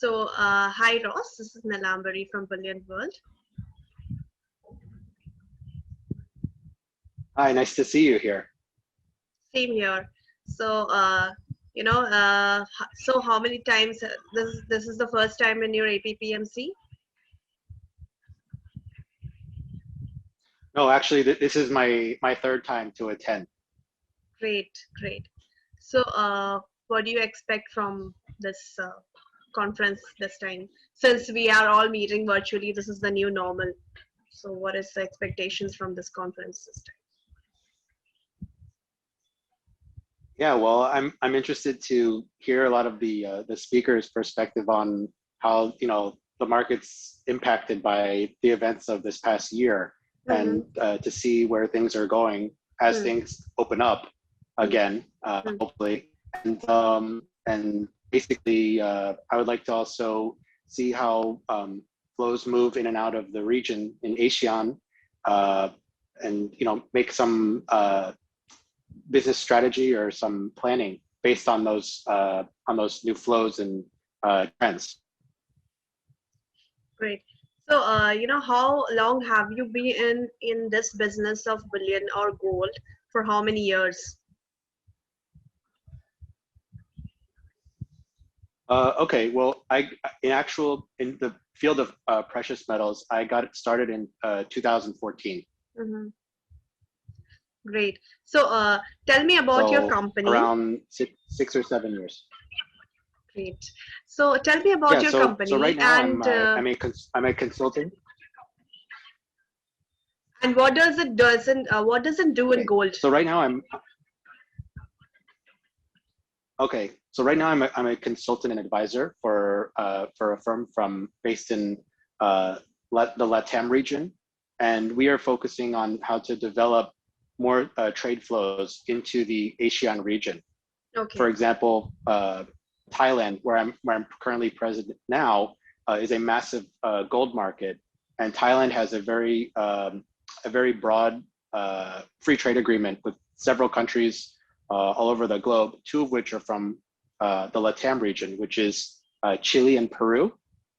Hi Ross, this is Nalambari from Brilliant World. Hi, nice to see you here. Same here. So, so how many times this is the first time in your APPMC? No, actually, this is my third time to attend. Great, great. So, what do you expect from this conference this time? Since we are all meeting virtually, this is the new normal. So, what is the expectations from this conference this time? Yeah, well, I'm interested to hear a lot of the speakers' perspective on how the market's impacted by the events of this past year, and to see where things are going as things open up again, hopefully, and basically, I would like to also see how flows move in and out of the region in ASEAN, and make some business strategy or some planning based on those new flows and trends. Great. So, how long have you been in this business of bullion or gold? For how many years? Okay, well, in the field of precious metals, I got it started in 2014. Great. So, tell me about your company. Around six or 7 years. Great. So, tell me about your company. So right now, I'm a consultant. And what does it do in gold? So right now I'm a consultant and advisor for a firm based in the LATAM region, and we are focusing on how to develop more trade flows into the ASEAN region. Okay. For example, Thailand, where I'm currently present now, is a massive gold market, and Thailand has a very broad free trade agreement with several countries all over the globe, two of which are from the LATAM region, which is Chile and Peru.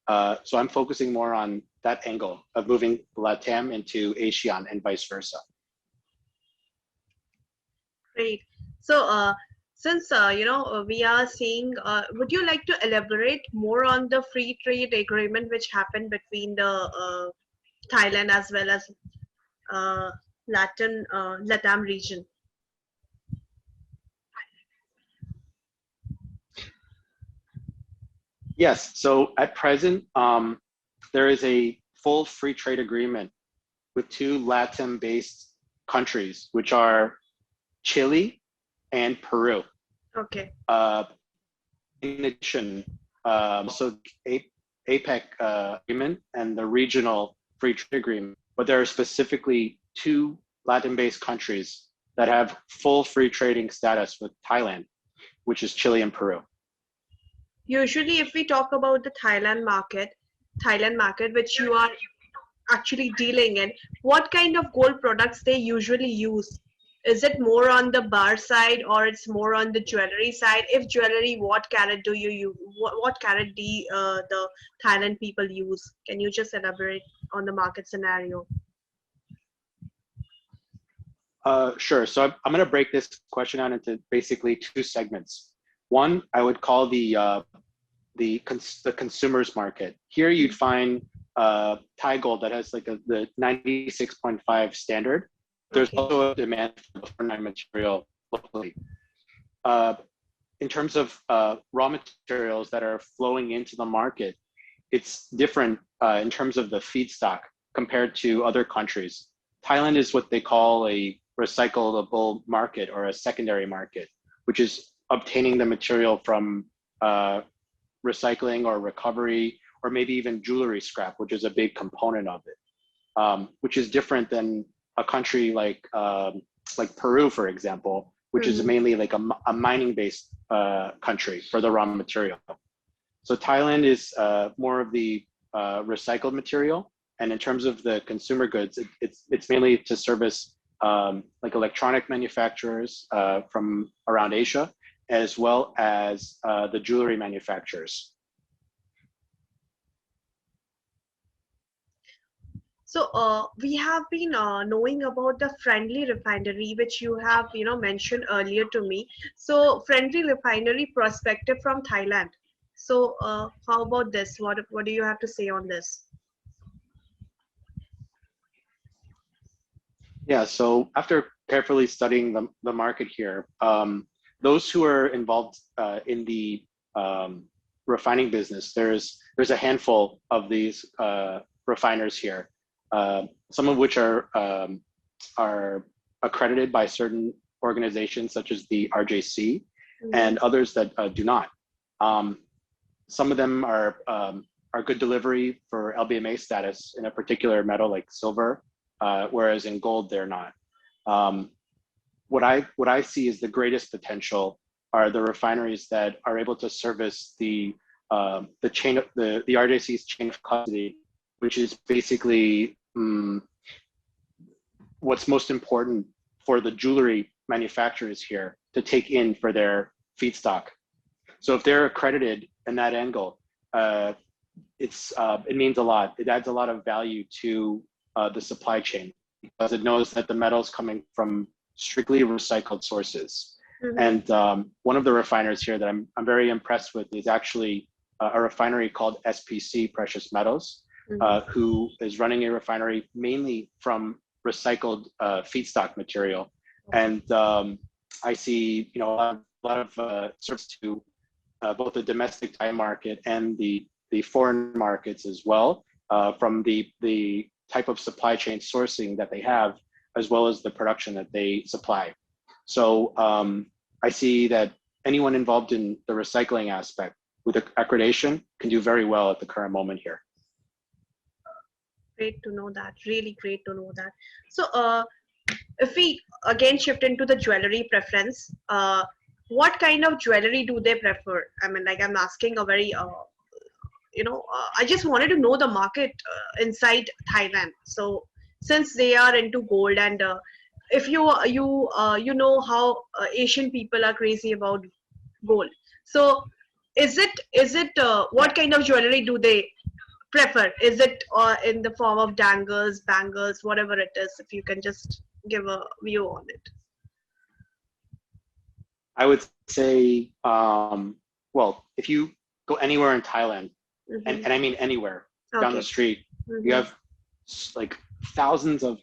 So I'm focusing more on that angle of moving LATAM into ASEAN and vice versa. Great. So, since we are seeing, would you like to elaborate more on the free trade agreement which happened between the Thailand as well as LATAM region? Yes. So at present, there is a full free trade agreement with two LATAM-based countries, which are Chile and Peru. Okay. In addition, also APEC agreement and the regional free trade agreement, but there are specifically two Latin-based countries that have full free trading status with Thailand, which is Chile and Peru. Usually, if we talk about the Thailand market, which you are actually dealing in, what kind of gold products they usually use? Is it more on the bar side or it's more on the jewelry side? If jewelry, what carat do you use? What carat do the Thailand people use? Can you just elaborate on the market scenario? Sure. So I'm going to break this question out into basically two segments. One, I would call the consumer's market. Here you'd find Thai gold that has like the 96.5 standard. There's also a demand for the material locally. In terms of raw materials that are flowing into the market, it's different in terms of the feedstock compared to other countries. Thailand is what they call a recyclable market or a secondary market, which is obtaining the material from recycling or recovery, or maybe even jewelry scrap, which is a big component of it, which is different than a country like Peru, for example, which is mainly like a mining-based country for the raw material. So Thailand is more of the recycled material, and in terms of the consumer goods, it's mainly to service like electronic manufacturers from around Asia, as well as the jewelry manufacturers. So we have been knowing about the friendly refinery, which you have mentioned earlier to me. So friendly refinery perspective from Thailand. So how about this? What do you have to say on this? Yeah, so after carefully studying the market here, those who are involved in the refining business, there's a handful of these refiners here, some of which are accredited by certain organizations such as the RJC, Mm-hmm. and others that do not. Um, some of them are good delivery for LBMA status in a particular metal like silver, whereas in gold they're not. Um, what I see is the greatest potential are the refineries that are able to service the chain of the RJC's chain of custody, which is basically what's most important for the jewelry manufacturers here to take in for their feedstock. So if they're accredited in that angle, it means a lot. It adds a lot of value to the supply chain because it knows that the metal is coming from strictly recycled sources. Mm-hmm. And one of the refiners here that I'm very impressed with is actually a refinery called SPC Precious Metals, Mm-hmm. who is running a refinery mainly from recycled feedstock material. And I see a lot of service to both the domestic Thai market and the foreign markets as well, from the type of supply chain sourcing that they have, as well as the production that they supply. So I see that anyone involved in the recycling aspect with accreditation can do very well at the current moment here. Great to know that. Really great to know that. So if we again shift into the jewelry preference, what kind of jewelry do they prefer? I mean, like I'm asking a very I just wanted to know the market inside Thailand. So since they are into gold, and if you know how Asian people are crazy about gold. So is it what kind of jewelry do they prefer? Is it in the form of dangles, bangles, whatever it is? If you can just give a view on it. I would say, well, if you go anywhere in Thailand, Mm-hmm. and I mean anywhere down the Okay. street, you Mm-hmm. have like thousands of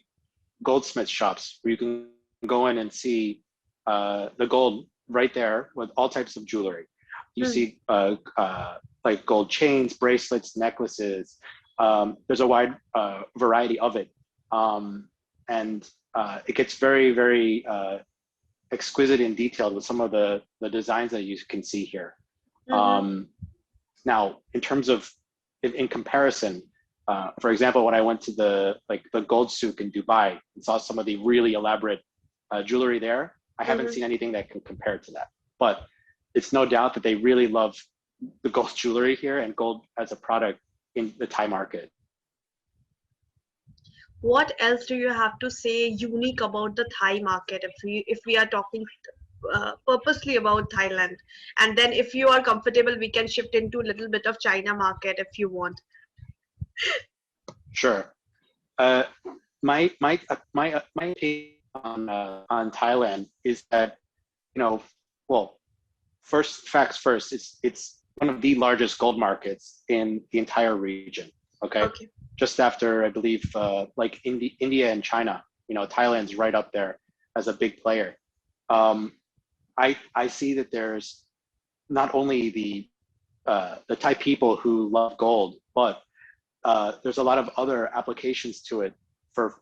goldsmith shops where you can go in and see the gold right there with all types of jewelry. You see like gold chains, bracelets, necklaces. There's a wide variety of it. And it gets very, very exquisite and detailed with some of the designs that you can see here. Mm-hmm. Now, in terms of, in comparison, for example, when I went to the gold souk in Dubai and saw some of the really elaborate jewelry there, I haven't Mm-hmm. seen anything that can compare to that. But it's no doubt that they really love the gold jewelry here and gold as a product in the Thai market. What else do you have to say unique about the Thai market if we are talking purposely about Thailand? And then if you are comfortable, we can shift into a little bit of China market if you want. Sure. Uh, my take on Thailand is that, well, facts first. It's one of the largest gold markets in the entire region. Okay, Okay. just after I believe like India and China. Thailand's right up there as a big player. Um, I see that there's not only the Thai people who love gold, but there's a lot of other applications to it for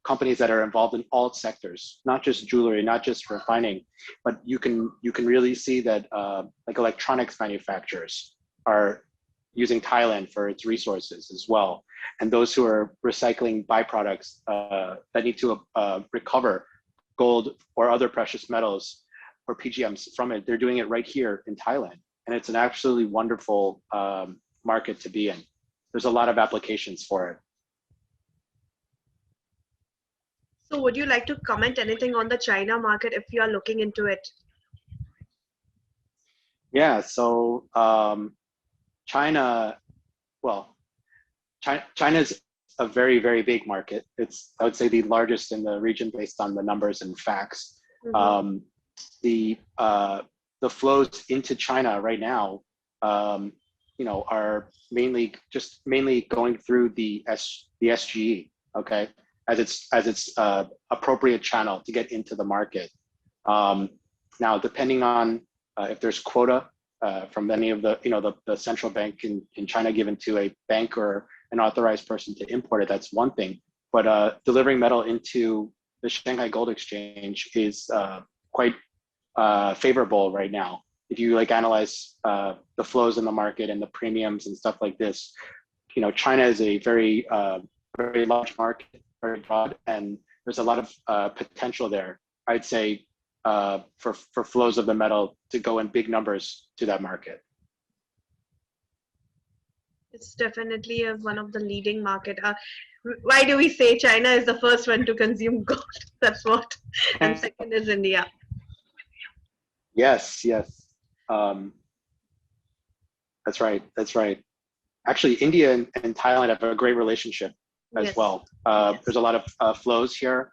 companies that are involved in all sectors, not just jewelry, not just refining, but you can really see that like electronics manufacturers are using Thailand for its resources as well, and those who are recycling byproducts that need to recover gold or other precious metals or PGMs from it, they're doing it right here in Thailand, and it's an absolutely wonderful market to be in. There's a lot of applications for it. So would you like to comment anything on the China market if you are looking into it? Yeah, so China, well, China's a very, very big market. It's, I would say, the largest in the region based on the numbers and facts. The flows into China right now, are mainly going through the SGE, okay, as its appropriate channel to get into the market. Now, depending on if there's quota from any of the central bank in China given to a bank or an authorized person to import it, that's one thing. But delivering metal into the Shanghai Gold Exchange is quite favorable right now. If you analyze the flows in the market and the premiums and stuff like this, China is a very very large market, very broad, and there's a lot of potential there. I'd say for flows of the metal to go in big numbers to that market. It's definitely one of the leading market. Why do we say China is the first one to consume gold? That's what, and second is India. Yes. That's right. Actually, India and Thailand have a great relationship as well. There's a lot of flows here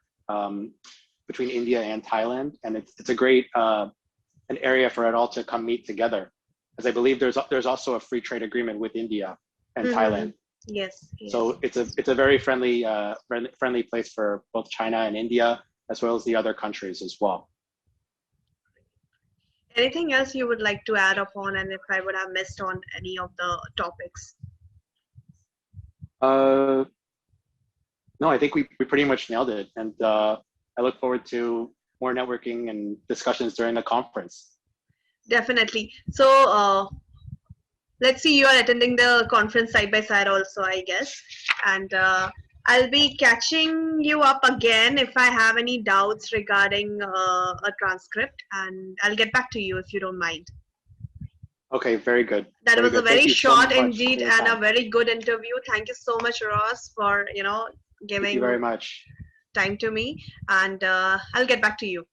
between India and Thailand, and it's a great an area for it all to come meet together. As I believe there's also a free trade agreement with India and Thailand. Yes. So it's a very friendly place for both China and India, as well as the other countries as well. Anything else you would like to add upon, and if I would have missed on any of the topics? No, I think we pretty much nailed it, and I look forward to more networking and discussions during the conference. Definitely. So let's see, you are attending the conference side by side also, I guess, and I'll be catching you up again if I have any doubts regarding a transcript, and I'll get back to you if you don't mind. Okay, very good. That was a very short indeed and a time. very good interview. Thank you so much, Ross, for giving Thank you very much. time to me, and I'll get back to you.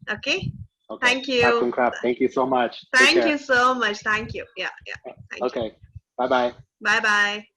Okay. Okay. Thank you. Thank you so much. Thank you so much. Thank you. Yeah. Thank you. Okay. Bye bye. Bye bye.